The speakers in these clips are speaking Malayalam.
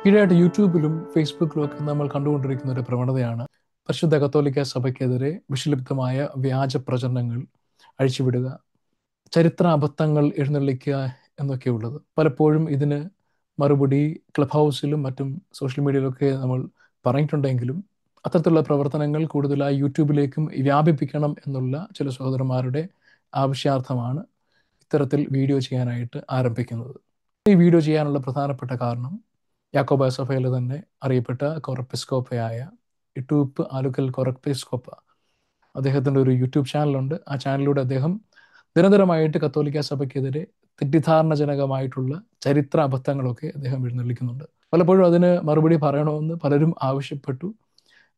ഈയിടെയായിട്ട് യൂട്യൂബിലും ഫേസ്ബുക്കിലും ഒക്കെ നമ്മൾ കണ്ടുകൊണ്ടിരിക്കുന്ന ഒരു പ്രവണതയാണ് പരിശുദ്ധ കത്തോലിക്ക സഭയ്ക്കെതിരെ വിഷലിപ്തമായ വ്യാജ പ്രചരണങ്ങൾ അഴിച്ചുവിടുക, ചരിത്ര അബദ്ധങ്ങൾ എഴുന്നള്ളിക്കുക എന്നൊക്കെയുള്ളത്. പലപ്പോഴും ഇതിന് മറുപടി ക്ലബ് ഹൗസിലും മറ്റും സോഷ്യൽ മീഡിയയിലൊക്കെ നമ്മൾ പറഞ്ഞിട്ടുണ്ടെങ്കിലും അത്തരത്തിലുള്ള പ്രവർത്തനങ്ങൾ കൂടുതലായി യൂട്യൂബിലേക്കും വ്യാപിപ്പിക്കണം എന്നുള്ള ചില സഹോദരന്മാരുടെ ആവശ്യാർത്ഥമാണ് ഇത്തരത്തിൽ വീഡിയോ ചെയ്യാനായിട്ട് ആരംഭിക്കുന്നത്. ഈ വീഡിയോ ചെയ്യാനുള്ള പ്രധാനപ്പെട്ട കാരണം യാക്കോബായ സഭയിൽ തന്നെ അറിയപ്പെട്ട കൊറപ്പിസ്കോപ്പയായ ഇട്ടൂപ്പ് ആലുക്കൽ കൊറപ്പിസ്കോപ്പ, അദ്ദേഹത്തിൻ്റെ ഒരു യൂട്യൂബ് ചാനലുണ്ട്. ആ ചാനലിലൂടെ അദ്ദേഹം നിരന്തരമായിട്ട് കത്തോലിക്ക സഭയ്ക്കെതിരെ തെറ്റിദ്ധാരണജനകമായിട്ടുള്ള ചരിത്ര അബദ്ധങ്ങളൊക്കെ അദ്ദേഹം എഴുന്നള്ളിക്കുന്നുണ്ട്. പലപ്പോഴും അതിന് മറുപടി പറയണമെന്ന് പലരും ആവശ്യപ്പെട്ടു.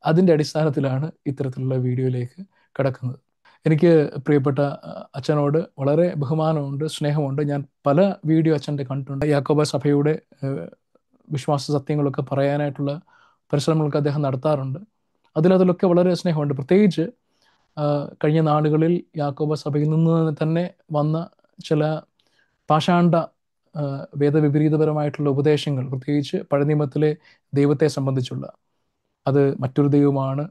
അതിൻ്റെ അടിസ്ഥാനത്തിലാണ് ഇത്തരത്തിലുള്ള വീഡിയോയിലേക്ക് കടക്കുന്നത്. എനിക്ക് പ്രിയപ്പെട്ട അച്ഛനോട് വളരെ ബഹുമാനമുണ്ട്, സ്നേഹമുണ്ട്. ഞാൻ പല വീഡിയോ അച്ഛൻ്റെ കണ്ടിട്ടുണ്ട്. യാക്കോബായ സഭയുടെ വിശ്വാസ സത്യങ്ങളൊക്കെ പറയാനായിട്ടുള്ള പരിശ്രമങ്ങളൊക്കെ അദ്ദേഹം നടത്താറുണ്ട്. അതിലൊക്കെ വളരെ സ്നേഹമുണ്ട്. പ്രത്യേകിച്ച് കഴിഞ്ഞ നാളുകളിൽ യാക്കോബ സഭയിൽ നിന്ന് തന്നെ വന്ന ചില പാഷാണ്ഡ വേദവിപരീതപരമായിട്ടുള്ള ഉപദേശങ്ങൾ, പ്രത്യേകിച്ച് പഴയ നിയമത്തിലെ ദൈവത്തെ സംബന്ധിച്ചുള്ള, അത് മറ്റൊരു ദൈവമാണ്,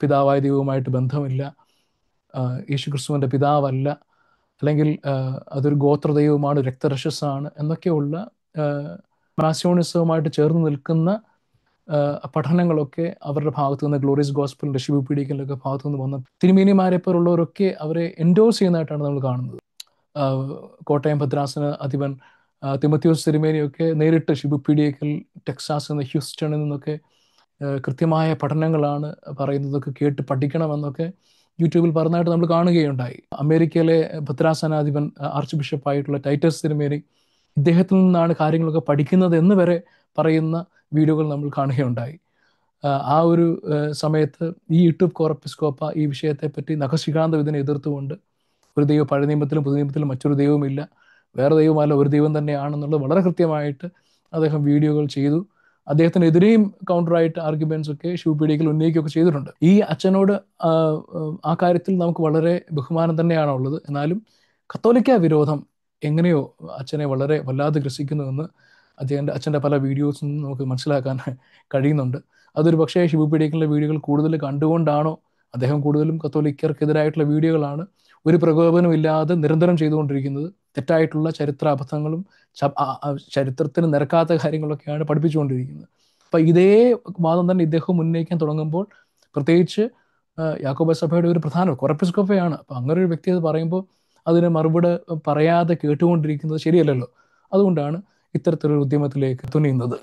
പിതാവായ ദൈവവുമായിട്ട് ബന്ധമില്ല, യേശുക്രിസ്തുവിൻ്റെ പിതാവല്ല, അല്ലെങ്കിൽ അതൊരു ഗോത്ര ദൈവമാണ്, രക്തരക്ഷസാണ് എന്നൊക്കെയുള്ള മാസ്യോണിസവുമായിട്ട് ചേർന്ന് നിൽക്കുന്ന പഠനങ്ങളൊക്കെ അവരുടെ ഭാഗത്തു നിന്ന്, ഗ്ലോറിയസ് ഗോസ്പലിൻ്റെ ശിവപീഡിക്കലിൻ്റെ ഭാഗത്തു നിന്ന് വന്ന തിരുമേനിമാരെ പോലുള്ളവരൊക്കെ അവരെ എൻഡോഴ്സ് ചെയ്യുന്നതായിട്ടാണ് നമ്മൾ കാണുന്നത്. കോട്ടയം ഭദ്രാസന അധിപൻ തിമത്തിയോസ് തിരുമേനിയൊക്കെ നേരിട്ട് ശിവപീഡിക്കൽ, ടെക്സാസിൽ നിന്ന്, ഹ്യൂസ്റ്റണിൽ നിന്നൊക്കെ കൃത്യമായ പഠനങ്ങളാണ് പറയുന്നതൊക്കെ കേട്ട് പഠിക്കണമെന്നൊക്കെ യൂട്യൂബിൽ പറഞ്ഞതായിട്ട് നമ്മൾ കാണുകയുണ്ടായി. അമേരിക്കയിലെ ഭദ്രാസനാധിപൻ ആർച്ച് ബിഷപ്പായിട്ടുള്ള ടൈറ്റസ് തിരുമേനി ഇദ്ദേഹത്തിൽ നിന്നാണ് കാര്യങ്ങളൊക്കെ പഠിക്കുന്നത് എന്ന് വരെ പറയുന്ന വീഡിയോകൾ നമ്മൾ കാണുകയുണ്ടായി. ആ ഒരു സമയത്ത് ഈ യൂട്യൂബ് കോറപ്പിസ്കോപ്പ ഈ വിഷയത്തെപ്പറ്റി നഖശിഖാന്ത ഇതിനെ എതിർത്തുകൊണ്ട് ഒരു ദൈവം പഴയ നിയമത്തിലും പുതിയ നിയമത്തിലും മറ്റൊരു ദൈവമില്ല, വേറെ ദൈവമല്ല, ഒരു ദൈവം തന്നെയാണെന്നുള്ളത് വളരെ കൃത്യമായിട്ട് അദ്ദേഹം വീഡിയോകൾ ചെയ്തു. അദ്ദേഹത്തിനെതിരെയും കൗണ്ടറായിട്ട് ആർഗ്യുമെന്റ്സ് ഒക്കെ ശിവപീഡിക്കൽ ഉന്നയിക്കുകയൊക്കെ ചെയ്തിട്ടുണ്ട്. ഈ അച്ഛനോട് ആ കാര്യത്തിൽ നമുക്ക് വളരെ ബഹുമാനം തന്നെയാണ് ഉള്ളത്. എന്നാലും കത്തോലിക്ക വിരോധം എങ്ങനെയോ അച്ഛനെ വളരെ വല്ലാതെ ഗ്രസിക്കുന്നുവെന്ന് അച്ഛൻ്റെ പല വീഡിയോസിൽ നിന്ന് നമുക്ക് മനസ്സിലാക്കാൻ കഴിയുന്നുണ്ട്. അതൊരു പക്ഷേ ശിവപീഡിക്കലിൻ്റെ വീഡിയോകൾ കൂടുതൽ കണ്ടുകൊണ്ടാണോ, അദ്ദേഹം കൂടുതലും കത്തോലിക്കർക്കെതിരായിട്ടുള്ള വീഡിയോകളാണ് ഒരു പ്രകോപനം ഇല്ലാതെ നിരന്തരം ചെയ്തുകൊണ്ടിരിക്കുന്നത്. തെറ്റായിട്ടുള്ള ചരിത്ര അബദ്ധങ്ങളും ചരിത്രത്തിന് നിരക്കാത്ത കാര്യങ്ങളൊക്കെയാണ് പഠിപ്പിച്ചുകൊണ്ടിരിക്കുന്നത്. അപ്പം ഇതേ വാദം തന്നെ ഇദ്ദേഹം ഉന്നയിക്കാൻ തുടങ്ങുമ്പോൾ, പ്രത്യേകിച്ച് യാക്കോബ സഭയുടെ ഒരു പ്രധാന കൊറപ്പിസ്കോപ്പയാണ്. അപ്പം അങ്ങനെ ഒരു വ്യക്തി അത് പറയുമ്പോൾ അതിന് മറുപടി പറയാതെ കേട്ടുകൊണ്ടിരിക്കുന്നത് ശരിയല്ലല്ലോ. അതുകൊണ്ടാണ് ഇത്തരത്തിലൊരു ഉദ്യമത്തിലേക്ക് തുനിയുന്നത്.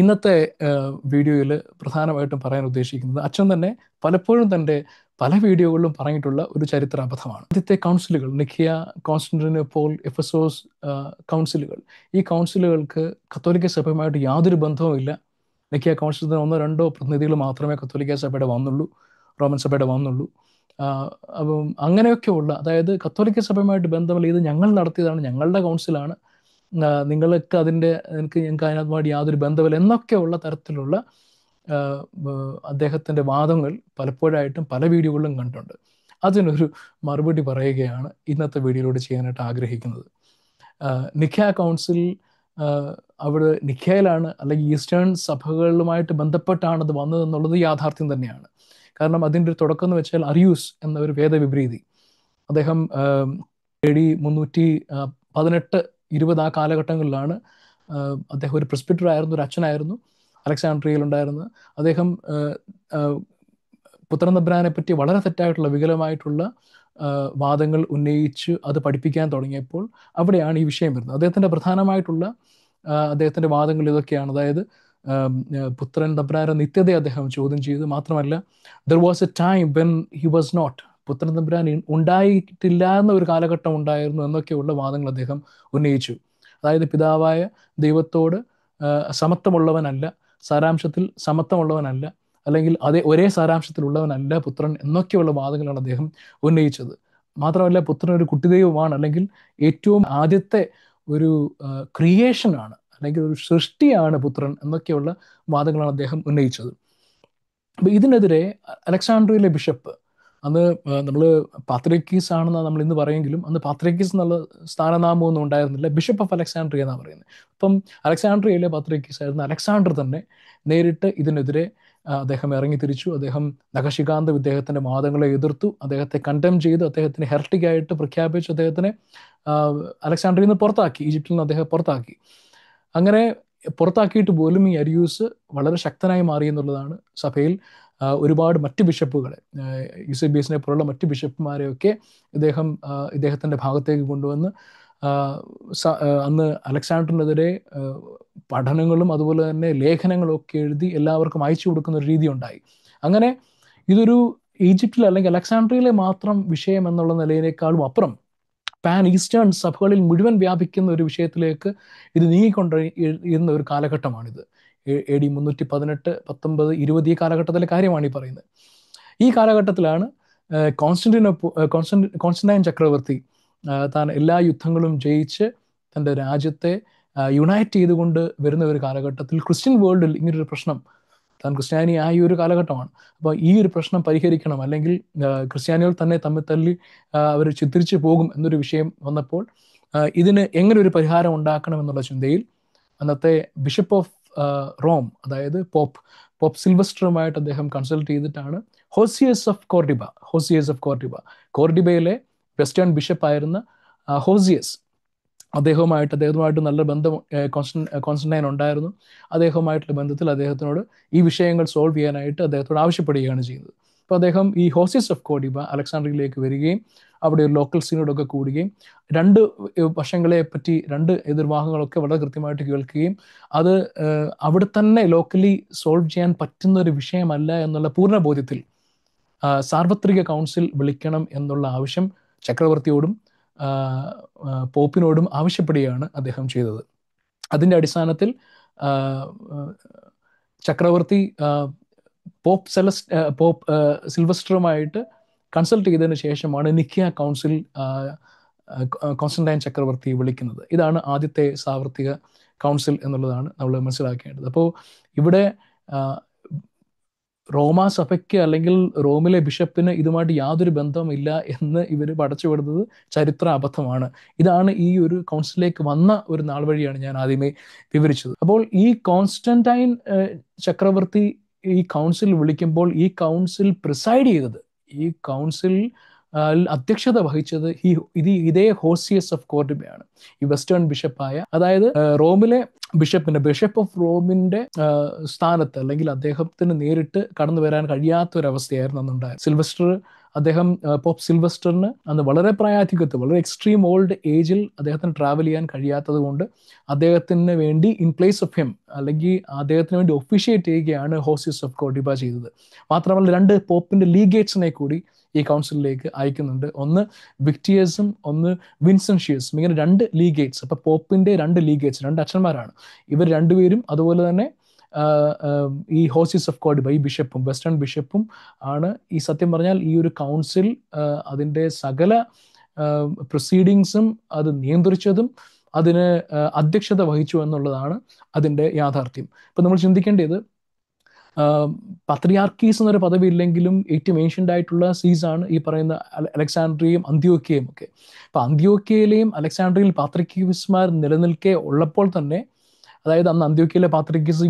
ഇന്നത്തെ വീഡിയോയിൽ പ്രധാനമായിട്ടും പറയാൻ ഉദ്ദേശിക്കുന്നത്, അച്ഛൻ തന്നെ പലപ്പോഴും തൻ്റെ പല വീഡിയോകളിലും പറഞ്ഞിട്ടുള്ള ഒരു ചരിത്ര അബദ്ധമാണ്. ആദ്യത്തെ കൗൺസിലുകൾ, നിഖിയ, കോൺസ്റ്റന്റിനോപ്പിൾ, എഫെസോസ് കൗൺസിലുകൾ, ഈ കൗൺസിലുകൾക്ക് കത്തോലിക്ക സഭയുമായിട്ട് യാതൊരു ബന്ധവുമില്ല. നിഖിയ കൗൺസിലിന് 1-2 പ്രതിനിധികൾ മാത്രമേ കത്തോലിക്ക സഭയുടെ വന്നുള്ളൂ, റോമൻ സഭയുടെ വന്നുള്ളൂ. അപ്പം അങ്ങനെയൊക്കെയുള്ള, അതായത് കത്തോലിക്ക സഭയുമായിട്ട് ബന്ധമില്ല, ഇത് ഞങ്ങൾ നടത്തിയതാണ്, ഞങ്ങളുടെ കൗൺസിലാണ്, നിങ്ങൾക്ക് ഞങ്ങൾക്ക് അതിനകത്തുമായിട്ട് യാതൊരു ബന്ധമില്ല എന്നൊക്കെയുള്ള തരത്തിലുള്ള അദ്ദേഹത്തിൻ്റെ വാദങ്ങൾ പലപ്പോഴായിട്ടും പല വീഡിയോകളിലും കണ്ടിട്ടുണ്ട്. അതിനൊരു മറുപടി പറയുകയാണ് ഇന്നത്തെ വീഡിയോയിലൂടെ ചെയ്യാനായിട്ട് ആഗ്രഹിക്കുന്നത്. നിഖ്യ കൗൺസിൽ അവിടെ നിഖ്യയിലാണ്, അല്ലെങ്കിൽ ഈസ്റ്റേൺ സഭകളുമായിട്ട് ബന്ധപ്പെട്ടാണ് അത് വന്നതെന്നുള്ളത് യാഥാർത്ഥ്യം തന്നെയാണ്. കാരണം അതിൻ്റെ ഒരു തുടക്കം എന്ന് വെച്ചാൽ അരിയൂസ് എന്ന ഒരു വേദവിപരീതി, അദ്ദേഹം AD 318-20 ആ കാലഘട്ടങ്ങളിലാണ്. അദ്ദേഹം ഒരു പ്രിസ്ബിറ്റർ ആയിരുന്നു, ഒരു അച്ഛനായിരുന്നു, അലക്സാണ്ട്രിയയിലുണ്ടായിരുന്നത്. അദ്ദേഹം പുത്രൻ തമ്പുരാനെ പറ്റി വളരെ തെറ്റായിട്ടുള്ള വികലമായിട്ടുള്ള വാദങ്ങൾ ഉന്നയിച്ച് അത് പഠിപ്പിക്കാൻ തുടങ്ങിയപ്പോൾ അവിടെയാണ് ഈ വിഷയം വരുന്നത്. അദ്ദേഹത്തിൻ്റെ പ്രധാനമായിട്ടുള്ള അദ്ദേഹത്തിൻ്റെ വാദങ്ങൾ ഇതൊക്കെയാണ്. അതായത് പുത്രൻ തമ്പുരാന്റെ നിത്യതയെ അദ്ദേഹം ചോദ്യം ചെയ്തു. മാത്രമല്ല, there was a time when he was not, പുത്രൻ തമ്പുരാൻ ഉണ്ടായിട്ടില്ല എന്ന ഒരു കാലഘട്ടം ഉണ്ടായിരുന്നു എന്നൊക്കെയുള്ള വാദങ്ങൾ അദ്ദേഹം ഉന്നയിച്ചു. അതായത് പിതാവായ ദൈവത്തോട് സമത്വമുള്ളവനല്ല, സാരാംശത്തിൽ സമത്വമുള്ളവനല്ല, അല്ലെങ്കിൽ ഒരേ സാരാംശത്തിലുള്ളവനല്ല പുത്രൻ എന്നൊക്കെയുള്ള വാദങ്ങളാണ് അദ്ദേഹം ഉന്നയിച്ചത്. മാത്രമല്ല, പുത്രൻ ഒരു കുട്ടിദൈവമാണ്, അല്ലെങ്കിൽ ഏറ്റവും ആദ്യത്തെ ഒരു ക്രിയേഷനാണ്, അല്ലെങ്കിൽ ഒരു സൃഷ്ടിയാണ് പുത്രൻ എന്നൊക്കെയുള്ള വാദങ്ങളാണ് അദ്ദേഹം ഉന്നയിച്ചത്. അപ്പം ഇതിനെതിരെ അലക്സാണ്ട്രിയയിലെ ബിഷപ്പ് അന്ന് നമ്മൾ പാത്രിക്കീസ് ആണെന്ന് നമ്മൾ ഇന്ന് പറയുമെങ്കിലും അന്ന് പാത്രിക്കീസ് എന്നുള്ള സ്ഥാനനാമമൊന്നും ഉണ്ടായിരുന്നില്ല. ബിഷപ്പ് ഓഫ് അലക്സാണ്ട്രിയ എന്നാണ് പറയുന്നത്. അപ്പം അലക്സാണ്ട്രിയയിലെ പാത്രിക്കീസ് ആയിരുന്ന അലക്സാണ്ടർ തന്നെ നേരിട്ട് ഇതിനെതിരെ അദ്ദേഹം ഇറങ്ങി തിരിച്ചു. അദ്ദേഹം നഖശികാന്തം ഇദ്ദേഹത്തിന്റെ വാദങ്ങളെ എതിർത്തു, അദ്ദേഹത്തെ കണ്ടം ചെയ്തു, അദ്ദേഹത്തിന് ഹെർട്ടിക്കായിട്ട് പ്രഖ്യാപിച്ചു, അദ്ദേഹത്തിനെ അലക്സാണ്ട്രിയയിൽ നിന്ന് പുറത്താക്കി, ഈജിപ്തിൽ നിന്ന് അദ്ദേഹം പുറത്താക്കി. അങ്ങനെ പുറത്താക്കിയിട്ട് പോലും ഈ അരിയൂസ് വളരെ ശക്തനായി മാറി എന്നുള്ളതാണ്. സഭയിൽ ഒരുപാട് മറ്റ് ബിഷപ്പുകളെ, യൂസേബിയസിനെ പോലുള്ള മറ്റ് ബിഷപ്പുമാരെയൊക്കെ ഇദ്ദേഹത്തിന്റെ ഭാഗത്തേക്ക് കൊണ്ടുവന്ന് അന്ന് അലക്സാണ്ടറിനെതിരെ പഠനങ്ങളും അതുപോലെ തന്നെ ലേഖനങ്ങളും ഒക്കെ എഴുതി എല്ലാവർക്കും അയച്ചു കൊടുക്കുന്ന ഒരു രീതി ഉണ്ടായി. അങ്ങനെ ഇതൊരു ഈജിപ്തിൽ അല്ലെങ്കിൽ അലക്സാണ്ട്രിയയിലെ മാത്രം വിഷയം എന്നുള്ള നിലയിലേക്കാളും അപ്പുറം പാൻ ഈസ്റ്റേൺ സഭകളിൽ മുഴുവൻ വ്യാപിക്കുന്ന ഒരു വിഷയത്തിലേക്ക് ഇത് നീങ്ങിക്കൊണ്ടിരുന്ന ഒരു കാലഘട്ടമാണിത്. AD 318, 19, 20 ഈ കാലഘട്ടത്തിലെ കാര്യമാണ് ഈ പറയുന്നത്. ഈ കാലഘട്ടത്തിലാണ് കോൺസ്റ്റന്റൈൻ ചക്രവർത്തി താൻ എല്ലാ യുദ്ധങ്ങളും ജയിച്ച് തൻ്റെ രാജ്യത്തെ യുണൈറ്റ് ചെയ്തുകൊണ്ട് വരുന്ന ഒരു കാലഘട്ടത്തിൽ ക്രിസ്ത്യൻ വേൾഡിൽ ഇങ്ങനൊരു പ്രശ്നം, താൻ ക്രിസ്ത്യാനി ആയ ഒരു കാലഘട്ടമാണ്. അപ്പോൾ ഈ ഒരു പ്രശ്നം പരിഹരിക്കണം, അല്ലെങ്കിൽ ക്രിസ്ത്യാനികൾ തന്നെ തമ്മിൽ തല്ലി അവർ ചിത്രിച്ചു പോകും എന്നൊരു വിഷയം വന്നപ്പോൾ ഇതിന് എങ്ങനെ ഒരു പരിഹാരം ഉണ്ടാക്കണം എന്നുള്ള ചിന്തയിൽ അന്നത്തെ ബിഷപ്പ് ഓഫ് റോം, അതായത് പോപ്പ് സിൽവസ്റ്ററുമായിട്ട് അദ്ദേഹം കൺസൾട്ട് ചെയ്തിട്ടാണ് ഹോസിയസ് ഓഫ് കോർഡിബയിലെ വെസ്റ്റേൺ ബിഷപ്പായിരുന്ന ഹോസിയസ്, അദ്ദേഹവുമായിട്ട് നല്ല ബന്ധം കോൺസ്റ്റന്റൈൻ ഉണ്ടായിരുന്നു. അദ്ദേഹവുമായിട്ടുള്ള ബന്ധത്തിൽ അദ്ദേഹത്തിനോട് ഈ വിഷയങ്ങൾ സോൾവ് ചെയ്യാനായിട്ട് അദ്ദേഹത്തോട് ആവശ്യപ്പെടുകയാണ് ചെയ്യുന്നത്. അപ്പോൾ അദ്ദേഹം ഈ ഹോസിയസ് ഓഫ് കോർഡിബ അലക്സാണ്ട്രിയയിലേക്ക് വരികയും അവിടെ ഒരു ലോക്കൽ സീനോടൊക്കെ കൂടുകയും രണ്ട് വശങ്ങളെ പറ്റി, രണ്ട് എതിർവാഹങ്ങളൊക്കെ വളരെ കൃത്യമായിട്ട് കേൾക്കുകയും അത് അവിടെ തന്നെ ലോക്കലി സോൾവ് ചെയ്യാൻ പറ്റുന്ന ഒരു വിഷയമല്ല എന്നുള്ള പൂർണ്ണ ബോധ്യത്തിൽ സാർവത്രിക കൗൺസിൽ വിളിക്കണം എന്നുള്ള ആവശ്യം ചക്രവർത്തിയോടും പോപ്പിനോടും ആവശ്യപ്പെടുകയാണ് അദ്ദേഹം ചെയ്തത്. അതിൻ്റെ അടിസ്ഥാനത്തിൽ ചക്രവർത്തി പോപ്പ് സിൽവസ്റ്ററുമായിട്ട് കൺസൾട്ട് ചെയ്തതിന് ശേഷമാണ് നിക്കിയ കൗൺസിൽ കോൺസ്റ്റന്റൈൻ ചക്രവർത്തി വിളിക്കുന്നത്. ഇതാണ് ആദ്യത്തെ സാർവത്രിക കൗൺസിൽ എന്നുള്ളതാണ് നമ്മൾ മനസ്സിലാക്കേണ്ടത്. അപ്പോൾ ഇവിടെ റോമാ സഭയ്ക്ക് അല്ലെങ്കിൽ റോമിലെ ബിഷപ്പിന് ഇതുമായിട്ട് യാതൊരു ബന്ധവുമില്ല എന്ന് ഇവർ പടച്ചുവിടുന്നത് ചരിത്ര അബദ്ധമാണ്. ഇതാണ് ഈ ഒരു കൗൺസിലേക്ക് വന്ന ഒരു നാൾ വഴിയാണ് ഞാൻ ആദ്യമേ വിവരിച്ചത്. അപ്പോൾ ഈ കോൺസ്റ്റന്റൈൻ ചക്രവർത്തി ഈ കൗൺസിൽ വിളിക്കുമ്പോൾ ഈ കൗൺസിൽ പ്രിസൈഡ് ചെയ്തത്, ഈ കൗൺസിൽ അധ്യക്ഷത വഹിച്ചത് ഇതേ ഹോസിയസ് ഓഫ് കോർഡിബയാണ്, ഈ വെസ്റ്റേൺ ബിഷപ്പായ, അതായത് റോമിലെ ബിഷപ്പ് ഓഫ് റോമിന്റെ സ്ഥാനത്ത് അല്ലെങ്കിൽ അദ്ദേഹത്തിന് നേരിട്ട് കടന്നു വരാൻ കഴിയാത്ത ഒരു അവസ്ഥയായിരുന്നു അന്നുണ്ടായത്. പോപ്പ് സിൽവസ്റ്ററിന് അന്ന് വളരെ പ്രായാധിക്യത്തിൽ, വളരെ എക്സ്ട്രീം ഓൾഡ് ഏജിൽ അദ്ദേഹത്തിന് ട്രാവൽ ചെയ്യാൻ കഴിയാത്തത് കൊണ്ട് അദ്ദേഹത്തിന് വേണ്ടി ഇൻ പ്ലേസ് ഓഫ് ഹിം, അല്ലെങ്കിൽ അദ്ദേഹത്തിന് വേണ്ടി ഒഫീഷ്യേറ്റ് ചെയ്യുകയാണ് ഹോസിയസ് ഓഫ് കോർഡിബ ചെയ്തത്. മാത്രമല്ല 2 പോപ്പിന്റെ ലീഗേറ്റ്സിനെ കൂടി ഈ കൗൺസിലിലേക്ക് അയക്കുന്നുണ്ട്. ഒന്ന് വിക്ടിയസും ഒന്ന് വിൻസെൻഷ്യസും, ഇങ്ങനെ 2 ലീഗേറ്റ്സ്. അപ്പൊ പോപ്പിന്റെ 2 ലീഗേറ്റ്സ്, 2 അച്ഛന്മാരാണ് ഇവർ രണ്ടുപേരും. അതുപോലെ തന്നെ ഈ ഹോസിയസ് ഓഫ് കോർഡിബ, ഈ ബിഷപ്പും വെസ്റ്റേൺ ബിഷപ്പും ആണ് ഈ സത്യം പറഞ്ഞാൽ ഈ ഒരു കൗൺസിൽ അതിൻ്റെ സകല പ്രൊസീഡിങ്സും അത് നിയന്ത്രിച്ചതും അതിന് അധ്യക്ഷത വഹിച്ചു എന്നുള്ളതാണ് അതിൻ്റെ യാഥാർത്ഥ്യം. ഇപ്പം നമ്മൾ ചിന്തിക്കേണ്ടത്, പത്രിയാർക്കീസ് എന്നൊരു പദവി ഇല്ലെങ്കിലും ഏറ്റവും ഏൻഷ്യൻ്റ് ആയിട്ടുള്ള സീസാണ് ഈ പറയുന്ന അലക്സാണ്ട്രിയയും അന്ത്യോക്യയും ഒക്കെ. അപ്പം അന്ത്യോക്യയിലെയും അലക്സാണ്ട്രിയയിൽ പാത്രിക്കീസ്മാർ നിലനിൽക്കെ ഉള്ളപ്പോൾ തന്നെ, അതായത് അന്ന് അന്ത്യോക്യയിലെ പാത്രിക്കീസ്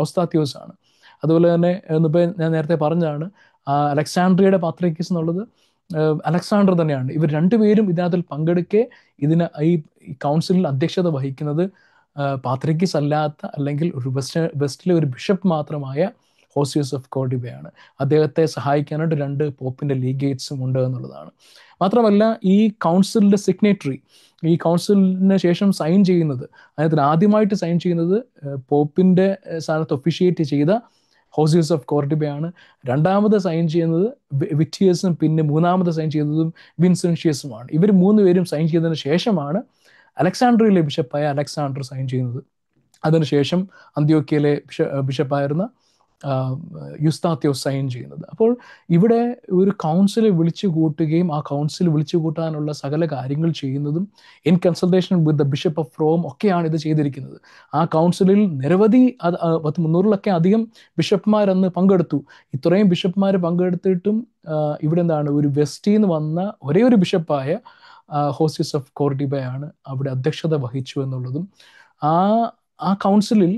ഓസ്താത്യോസ് ആണ്. അതുപോലെ തന്നെ ഇന്നിപ്പോൾ ഞാൻ നേരത്തെ പറഞ്ഞതാണ്, അലക്സാണ്ട്രിയയുടെ പാത്രിക്കീസ് എന്നുള്ളത് അലക്സാണ്ടർ തന്നെയാണ്. ഇവർ രണ്ടുപേരും ഇതിനകത്തിൽ പങ്കെടുക്കെ ഈ കൗൺസിലിൽ അധ്യക്ഷത വഹിക്കുന്നത് പാത്രിക്കീസ് അല്ലാത്ത, അല്ലെങ്കിൽ ഒരു വെസ്റ്റിലെ ഒരു ബിഷപ്പ് മാത്രമായ ഹോസിയസ് ഓഫ് കോർഡിബയാണ്. അദ്ദേഹത്തെ സഹായിക്കാനായിട്ട് 2 പോപ്പിന്റെ ലീഗേറ്റ്സും ഉണ്ട് എന്നുള്ളതാണ്. മാത്രമല്ല ഈ കൗൺസിലിന്റെ സിഗ്നേറ്ററി, ഈ കൗൺസിലിന് ശേഷം സൈൻ ചെയ്യുന്നത്, അതിനകത്ത് ആദ്യമായിട്ട് സൈൻ ചെയ്യുന്നത് പോപ്പിന്റെ സ്ഥാനത്ത് ഒഫീഷ്യേറ്റ് ചെയ്ത ഹോസിയസ് ഓഫ് കോർഡിബയാണ്. രണ്ടാമത് സൈൻ ചെയ്യുന്നത് വിക്ടിയസും, പിന്നെ മൂന്നാമത് സൈൻ ചെയ്തതും വിൻസെൻഷ്യസുമാണ്. ഇവർ 3 പേരും സൈൻ ചെയ്തതിന് ശേഷമാണ് അലക്സാണ്ട്രിയയിലെ ബിഷപ്പായ അലക്സാണ്ടർ സൈൻ ചെയ്യുന്നത്. അതിനുശേഷം അന്ത്യോക്യയിലെ ബിഷപ്പായിരുന്ന യുസ്താത്യോസ് സൈൻ ചെയ്യുന്നത്. അപ്പോൾ ഇവിടെ ഒരു കൗൺസിലെ വിളിച്ചു കൂട്ടുകയും ആ കൗൺസിൽ വിളിച്ചു കൂട്ടാനുള്ള സകല കാര്യങ്ങൾ ചെയ്യുന്നതും in consultation with the bishop of Rome ഒക്കെയാണ് ഇത് ചെയ്തിരിക്കുന്നത്. ആ കൗൺസിലിൽ നിരവധി 300-ലൊക്കെ അധികം ബിഷപ്പ്മാരന്ന് പങ്കെടുത്തു. ഇത്രയും ബിഷപ്പ്മാർ പങ്കെടുത്തിട്ടും ഇവിടെ എന്താണ്, ഒരു വെസ്റ്റിൽ നിന്ന് വന്ന ഒരേ ഒരു ബിഷപ്പായ ഹോസിയസ് ഓഫ് കോർഡിബയാണ് അവിടെ അധ്യക്ഷത വഹിച്ചു എന്നുള്ളതും, ആ കൗൺസിലിൽ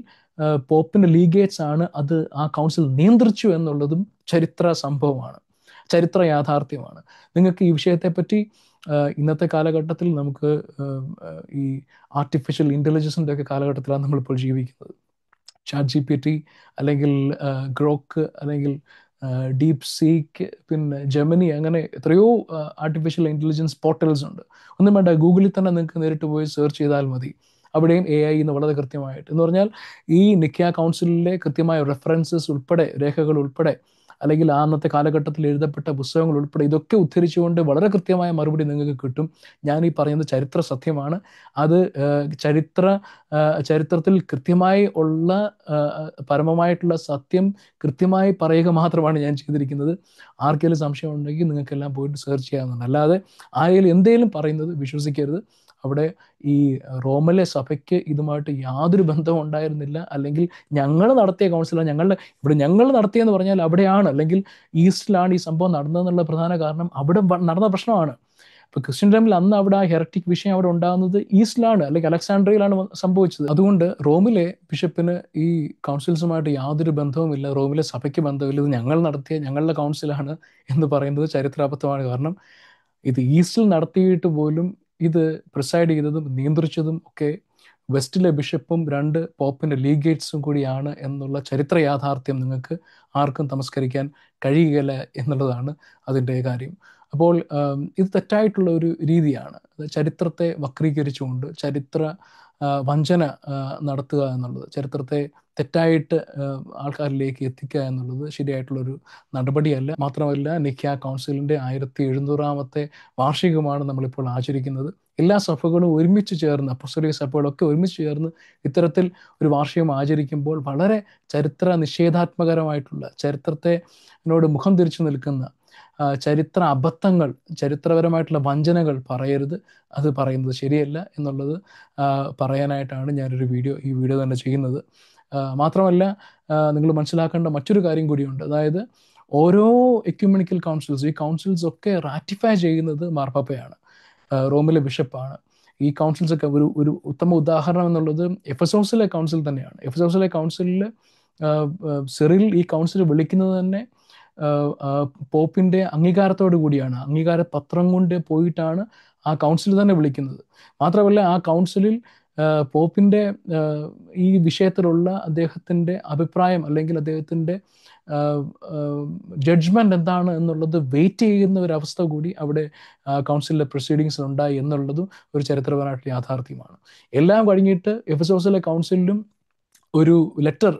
പോപ്പിൻ്റെ ലീഗേറ്റ്സ് ആണ് അത് ആ കൗൺസിൽ നിയന്ത്രിച്ചു എന്നുള്ളതും ചരിത്ര സംഭവമാണ്, ചരിത്ര യാഥാർത്ഥ്യമാണ്. നിങ്ങൾക്ക് ഈ വിഷയത്തെപ്പറ്റി ഇന്നത്തെ കാലഘട്ടത്തിൽ നമുക്ക് ഈ ആർട്ടിഫിഷ്യൽ ഇൻ്റലിജൻസിൻ്റെ ഒക്കെ കാലഘട്ടത്തിലാണ് നമ്മളിപ്പോൾ ജീവിക്കുന്നത്. ChatGPT അല്ലെങ്കിൽ ഗ്രോക്ക് അല്ലെങ്കിൽ ഡീപ് സീക്ക്, പിന്നെ ജെമിനി, അങ്ങനെ എത്രയോ ആർട്ടിഫിഷ്യൽ ഇൻ്റലിജൻസ് പോർട്ടൽസ് ഉണ്ട്. ഒന്നും വേണ്ട, ഗൂഗിളിൽ തന്നെ നിങ്ങൾക്ക് നേരിട്ട് പോയി സെർച്ച് ചെയ്താൽ മതി. അവിടെയും AI എന്ന് വളരെ കൃത്യമായിട്ട്, എന്ന് പറഞ്ഞാൽ ഈ നിക്ക കൗൺസിലിലെ കൃത്യമായ റെഫറൻസസ് ഉൾപ്പെടെ, രേഖകൾ ഉൾപ്പെടെ, അല്ലെങ്കിൽ അന്നത്തെ കാലഘട്ടത്തിൽ എഴുതപ്പെട്ട പുസ്തകങ്ങൾ ഉൾപ്പെടെ ഇതൊക്കെ ഉദ്ധരിച്ചുകൊണ്ട് വളരെ കൃത്യമായ മറുപടി നിങ്ങൾക്ക് കിട്ടും. ഞാൻ ഈ പറയുന്നത് ചരിത്ര സത്യമാണ്. അത് ചരിത്രത്തിൽ കൃത്യമായി ഉള്ള പരമമായിട്ടുള്ള സത്യം കൃത്യമായി പറയുക മാത്രമാണ് ഞാൻ ചെയ്തിരിക്കുന്നത്. ആർക്കെങ്കിലും സംശയം ഉണ്ടെങ്കിൽ നിങ്ങൾക്കെല്ലാം പോയിട്ട് സെർച്ച് ചെയ്യാവുന്നതാണ്. അല്ലാതെ ആരെങ്കിലും എന്തെങ്കിലും പറയുന്നത് വിശ്വസിക്കരുത്. അവിടെ ഈ റോമിലെ സഭയ്ക്ക് ഇതുമായിട്ട് യാതൊരു ബന്ധവും ഉണ്ടായിരുന്നില്ല. അല്ലെങ്കിൽ ഞങ്ങൾ നടത്തിയ കൗൺസിലാണ്, ഞങ്ങൾ നടത്തിയെന്ന് പറഞ്ഞാൽ അവിടെയാണ്, അല്ലെങ്കിൽ ഈസ്റ്റിലാണ് ഈ സംഭവം നടന്നതെന്നുള്ള പ്രധാന കാരണം അവിടെ നടന്ന പ്രശ്നമാണ്. ഇപ്പോൾ ക്രിസ്ത്യൻഡമിൽ അന്ന് അവിടെ ആ ഹെററ്റിക് വിഷയം അവിടെ ഉണ്ടാകുന്നത് ഈസ്റ്റിലാണ്, അല്ലെങ്കിൽ അലക്സാൻഡ്രിയയിലാണ് സംഭവിച്ചത്. അതുകൊണ്ട് റോമിലെ ബിഷപ്പിന് ഈ കൗൺസിൽസുമായിട്ട് യാതൊരു ബന്ധവുമില്ല, റോമിലെ സഭയ്ക്ക് ബന്ധമില്ല, ഇത് ഞങ്ങൾ നടത്തിയ ഞങ്ങളുടെ കൗൺസിലാണ് എന്ന് പറയുന്നത് ചരിത്രാബദ്ധമാണ്. കാരണം ഇത് ഈസ്റ്റിൽ നടത്തിയിട്ട് പോലും ഇത് പ്രിസൈഡ് ചെയ്തതും നിയന്ത്രിച്ചതും ഒക്കെ വെസ്റ്റിലെ ബിഷപ്പും 2 പോപ്പിൻ്റെ ലീഗേറ്റ്സും കൂടിയാണ് എന്നുള്ള ചരിത്ര യാഥാർത്ഥ്യം നിങ്ങൾക്ക് ആർക്കും തമസ്കരിക്കാൻ കഴിയുകയില്ല എന്നുള്ളതാണ് അതിൻ്റെ കാര്യം. അപ്പോൾ ഇത് തെറ്റായിട്ടുള്ള ഒരു രീതിയാണ്. ചരിത്രത്തെ വക്രീകരിച്ചുകൊണ്ട് ചരിത്ര വഞ്ചന നടത്തുക എന്നുള്ളത്, ചരിത്രത്തെ തെറ്റായിട്ട് ആൾക്കാരിലേക്ക് എത്തിക്കുക എന്നുള്ളത് ശരിയായിട്ടുള്ളൊരു നടപടിയല്ല. മാത്രമല്ല, നിക്ക കൗൺസിലിൻ്റെ 1700-ാമത്തെ വാർഷികമാണ് നമ്മളിപ്പോൾ ആചരിക്കുന്നത്. എല്ലാ സഭകളും ഒരുമിച്ച് ചേർന്ന്, അപ്പോസ്തലിക സഭകളൊക്കെ ഒരുമിച്ച് ചേർന്ന് ഇത്തരത്തിൽ ഒരു വാർഷികം ആചരിക്കുമ്പോൾ വളരെ ചരിത്ര നിഷേധാത്മകരമായിട്ടുള്ള, ചരിത്രത്തിനോട് മുഖം തിരിച്ചു നിൽക്കുന്ന ചരിത്ര അബദ്ധങ്ങൾ, ചരിത്രപരമായിട്ടുള്ള വഞ്ചനകൾ പറയരുത്. അത് പറയുന്നത് ശരിയല്ല എന്നുള്ളത് പറയാനായിട്ടാണ് ഞാനൊരു ഈ വീഡിയോ തന്നെ ചെയ്യുന്നത്. മാത്രമല്ല, നിങ്ങൾ മനസ്സിലാക്കേണ്ട മറ്റൊരു കാര്യം കൂടിയുണ്ട്. അതായത് ഓരോ എക്യുമെനിക്കൽ കൗൺസിൽസ്, ഈ കൗൺസിൽസ് ഒക്കെ റാറ്റിഫൈ ചെയ്യുന്നത് മാർപ്പാപ്പയാണ്, റോമിലെ ബിഷപ്പാണ്. ഈ കൗൺസിൽസ് ഒക്കെ ഒരു ഉത്തമ ഉദാഹരണം എന്നുള്ളത് എഫെസോസിലെ കൗൺസിൽ തന്നെയാണ്. എഫെസോസിലെ കൗൺസിലിൽ സിറിൽ ഈ കൗൺസിൽ വിളിക്കുന്നത് തന്നെ പോപ്പിൻ്റെ അംഗീകാരത്തോടു കൂടിയാണ്. അംഗീകാര പത്രം കൊണ്ട് പോയിട്ടാണ് ആ കൗൺസിൽ തന്നെ വിളിക്കുന്നത്. മാത്രമല്ല, ആ കൗൺസിലിൽ പോപ്പിൻ്റെ ഈ വിഷയത്തിലുള്ള അദ്ദേഹത്തിൻ്റെ അഭിപ്രായം അല്ലെങ്കിൽ അദ്ദേഹത്തിൻ്റെ ജഡ്ജ്മെൻ്റ് എന്താണ് എന്നുള്ളത് വെയിറ്റ് ചെയ്യുന്ന ഒരവസ്ഥ കൂടി അവിടെ കൗൺസിലിലെ പ്രൊസീഡിങ്സിൽ ഉണ്ടായി എന്നുള്ളതും ഒരു ചരിത്രപരമായിട്ടുള്ള യാഥാർത്ഥ്യമാണ്. എല്ലാം കഴിഞ്ഞിട്ട് എഫെസോസിലെ കൗൺസിലിലും ഒരു ലെറ്റർ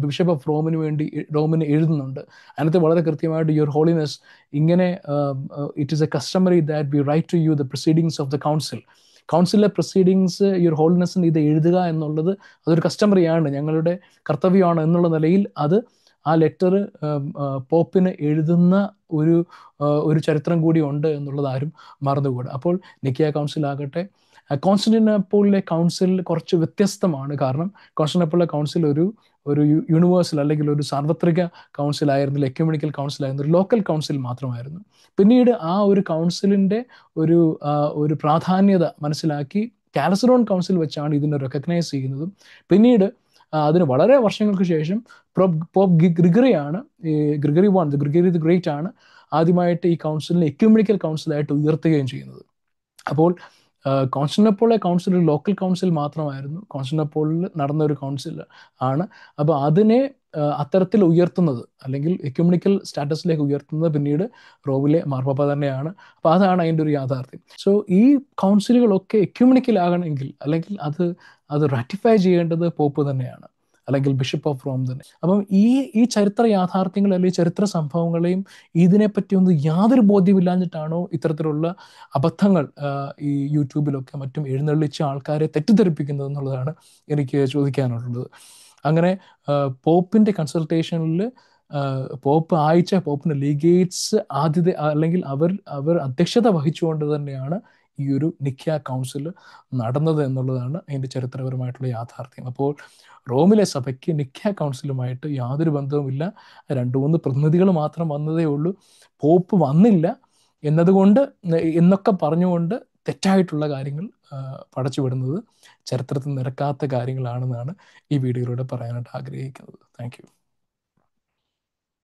ബിഷപ്പ് ഓഫ് റോമിന് എഴുതുന്നുണ്ട്. അതിനകത്ത് വളരെ കൃത്യമായിട്ട്, യുവർ ഹോളിനെസ്, ഇങ്ങനെ it is a customary that we write to you the proceedings of the കൗൺസിലിലെ പ്രൊസീഡിങ്സ് യുവർ ഹോളിനെസ്സിന് ഇത് എഴുതുക എന്നുള്ളത് അതൊരു കസ്റ്റമറിയാണ്, ഞങ്ങളുടെ കർത്തവ്യമാണ് എന്നുള്ള നിലയിൽ ആ ലെറ്റർ പോപ്പിന് എഴുതുന്ന ഒരു ചരിത്രം കൂടി ഉണ്ട് എന്നുള്ളത് ആരും മറന്നുകൂടാ. അപ്പോൾ നിക്കിയ കൗൺസിലാകട്ടെ, കോൺസ്റ്റന്റിനോപ്പിളിലെ കൗൺസിൽ കുറച്ച് വ്യത്യസ്തമാണ്. കാരണം കോൺസ്റ്റന്റിനോപ്പിളിലെ കൗൺസിൽ ഒരു യൂണിവേഴ്സൽ അല്ലെങ്കിൽ ഒരു സാർവത്രിക കൗൺസിലായിരുന്നില്ല, എക്യുമെനിക്കൽ കൗൺസിലായിരുന്നു, ഒരു ലോക്കൽ കൗൺസിൽ മാത്രമായിരുന്നു. പിന്നീട് ആ ഒരു കൗൺസിലിൻ്റെ ഒരു പ്രാധാന്യത മനസ്സിലാക്കി കാൽസഡോൺ കൗൺസിൽ വെച്ചാണ് ഇതിനെ റെക്കഗ്നൈസ് ചെയ്യുന്നതും. പിന്നീട് അതിന് വളരെ വർഷങ്ങൾക്ക് ശേഷം പോപ്പ് ഗ്രിഗറി ദി ഗ്രേറ്റ് ആണ് ആദ്യമായിട്ട് ഈ കൗൺസിലിനെ എക്യുമെനിക്കൽ കൗൺസിലായിട്ട് ഉയർത്തുകയും ചെയ്യുന്നത്. അപ്പോൾ കോൺസ്റ്റന്റിനോപ്പിളിലെ കൗൺസിൽ ഒരു ലോക്കൽ കൗൺസിൽ മാത്രമായിരുന്നു, കോൺസ്റ്റന്റിനോപ്പിളിൽ നടന്ന ഒരു കൗൺസിൽ ആണ്. അപ്പോൾ അതിനെ അത്തരത്തിൽ ഉയർത്തുന്നത് അല്ലെങ്കിൽ എക്യുമെനിക്കൽ സ്റ്റാറ്റസിലേക്ക് ഉയർത്തുന്നത് പിന്നീട് റോമിലെ മാർപ്പാപ്പ തന്നെയാണ്. അപ്പോൾ അതാണ് അതിൻ്റെ ഒരു യാഥാർത്ഥ്യം. സോ ഈ കൗൺസിലുകളൊക്കെ എക്യുമെനിക്കൽ ആകണമെങ്കിൽ അല്ലെങ്കിൽ അത് റാറ്റിഫൈ ചെയ്യേണ്ടത് പോപ്പ് തന്നെയാണ്, അല്ലെങ്കിൽ ബിഷപ്പ് ഓഫ് റോം തന്നെ. അപ്പം ഈ ചരിത്ര യാഥാർത്ഥ്യങ്ങൾ അല്ലെങ്കിൽ ചരിത്ര സംഭവങ്ങളെയും ഇതിനെപ്പറ്റിയൊന്നും യാതൊരു ബോധ്യമില്ലാഞ്ഞിട്ടാണോ ഇത്തരത്തിലുള്ള അബദ്ധങ്ങൾ ഈ യൂട്യൂബിലൊക്കെ മറ്റും എഴുന്നള്ളിച്ച ആൾക്കാരെ തെറ്റിദ്ധരിപ്പിക്കുന്നത് എന്നുള്ളതാണ് എനിക്ക് ചോദിക്കാനുള്ളത്. അങ്ങനെ പോപ്പിൻ്റെ കൺസൾട്ടേഷനിൽ പോപ്പിൻ്റെ ലീഗേറ്റ്സ് ആദ്യത്തെ അല്ലെങ്കിൽ അവർ അധ്യക്ഷത വഹിച്ചുകൊണ്ട് തന്നെയാണ് ഈ ഒരു നിഖ്യ കൗൺസിൽ നടന്നത് എന്നുള്ളതാണ് അതിൻ്റെ ചരിത്രപരമായിട്ടുള്ള യാഥാർത്ഥ്യം. അപ്പോൾ റോമിലെ സഭയ്ക്ക് നിഖ്യ കൗൺസിലുമായിട്ട് യാതൊരു ബന്ധവുമില്ല. 2-3 പ്രതിനിധികൾ മാത്രം വന്നതേ ഉള്ളൂ. പോപ്പ് വന്നില്ല എന്നതുകൊണ്ട് എന്നൊക്കെ പറഞ്ഞുകൊണ്ട് തെറ്റായിട്ടുള്ള കാര്യങ്ങൾ പടച്ചുവിടുന്നത് ചരിത്രത്തിൽ നിരക്കാത്ത കാര്യങ്ങളാണെന്നാണ് ഈ വീഡിയോയിലൂടെ പറയാനായിട്ട് ആഗ്രഹിക്കുന്നത്. Thank you.